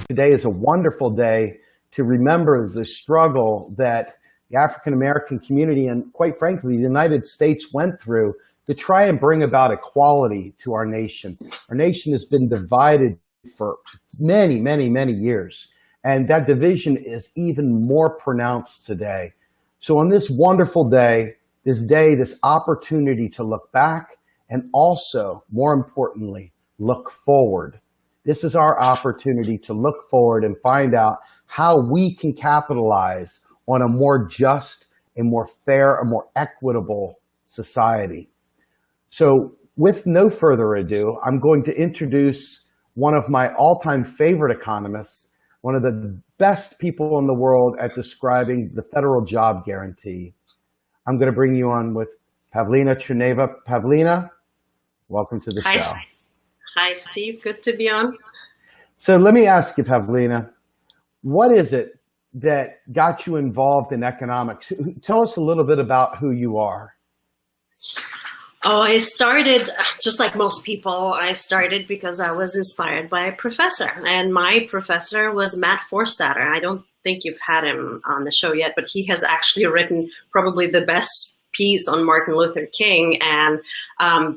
today is a wonderful day to remember the struggle that the African American community and, quite frankly, the United States went through to try and bring about equality to our nation. Our nation has been divided for many, many, many years, and that division is even more pronounced today. So on this wonderful day, this opportunity to look back and also, more importantly, look forward. This is our opportunity to look forward and find out how we can capitalize on a more just, a more fair, a more equitable society. So with no further ado, I'm going to introduce one of my all-time favorite economists, one of the best people in the world at describing the federal job guarantee. I'm going to bring you on with Pavlina Tcherneva. Pavlina, welcome to the show. Hi, Steve. Good to be on. So let me ask you, Pavlina, what is it that got you involved in economics? Tell us a little bit about who you are. Oh, I started, just like most people, I started because I was inspired by a professor. And my professor was Matt Forstater. I don't think you've had him on the show yet, but he has actually written probably the best piece on Martin Luther King and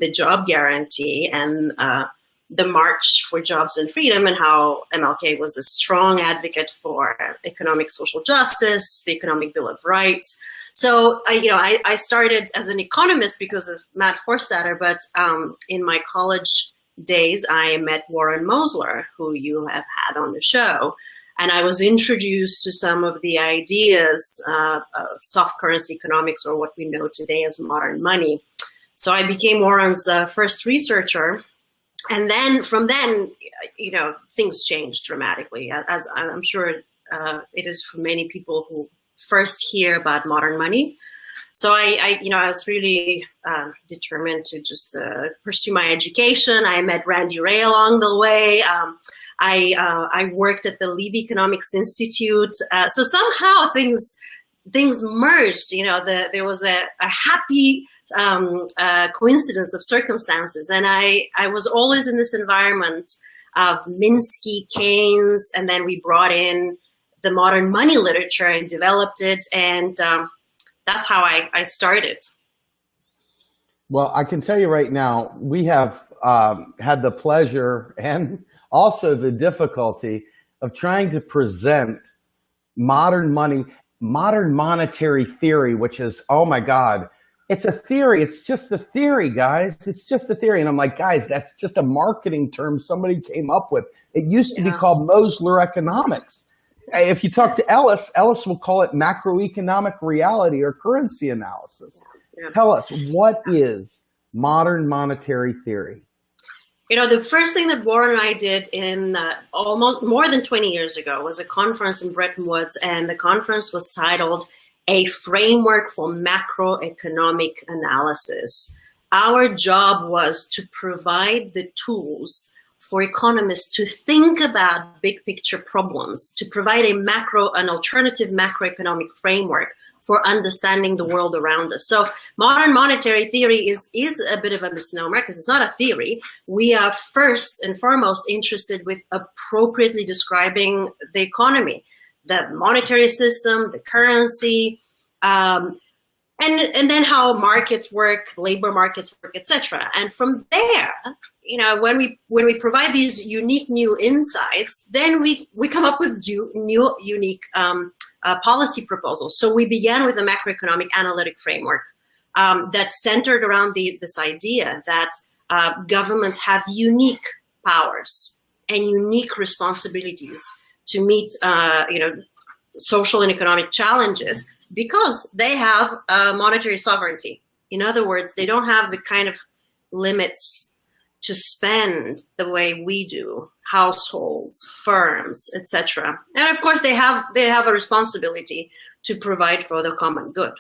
the job guarantee and the March for Jobs and Freedom, and how MLK was a strong advocate for economic social justice, the Economic Bill of Rights. So, I started as an economist because of Matt Forstater, but in my college days, I met Warren Mosler, who you have had on the show, and I was introduced to some of the ideas of soft currency economics, or what we know today as modern money. So I became Warren's first researcher. And then from then, things changed dramatically, as I'm sure it is for many people who first hear about modern money. So I was really determined to just pursue my education. I met Randy Ray along the way. I worked at the Levy Economics Institute. So somehow things merged. There was a happy coincidence of circumstances, and I was always in this environment of Minsky, Keynes, and then we brought in the modern money literature and developed it, and that's how I started. Well, I can tell you right now, we have had the pleasure and also the difficulty of trying to present modern money, modern monetary theory, which is, oh my God, it's a theory. It's just a theory, guys. It's just a theory. And I'm like, guys, that's just a marketing term somebody came up with. It used to be called Mosler economics. If you talk to Ellis will call it macroeconomic reality or currency analysis. Yeah. Tell us, what is modern monetary theory? The first thing that Warren and I did in almost more than 20 years ago was a conference in Bretton Woods, and the conference was titled A Framework for Macroeconomic Analysis. Our job was to provide the tools for economists to think about big picture problems, to provide an alternative macroeconomic framework for understanding the world around us. So modern monetary theory is a bit of a misnomer because it's not a theory. We are first and foremost interested with appropriately describing the economy, the monetary system, the currency, and then how markets work, labor markets work, etc. And from there, when we provide these unique new insights, then we come up with new unique policy proposals. So we began with a macroeconomic analytic framework that's centered around this idea that governments have unique powers and unique responsibilities to meet social and economic challenges because they have monetary sovereignty. In other words, they don't have the kind of limits to spend the way we do, households, firms, etc. And of course, they have a responsibility to provide for the common good.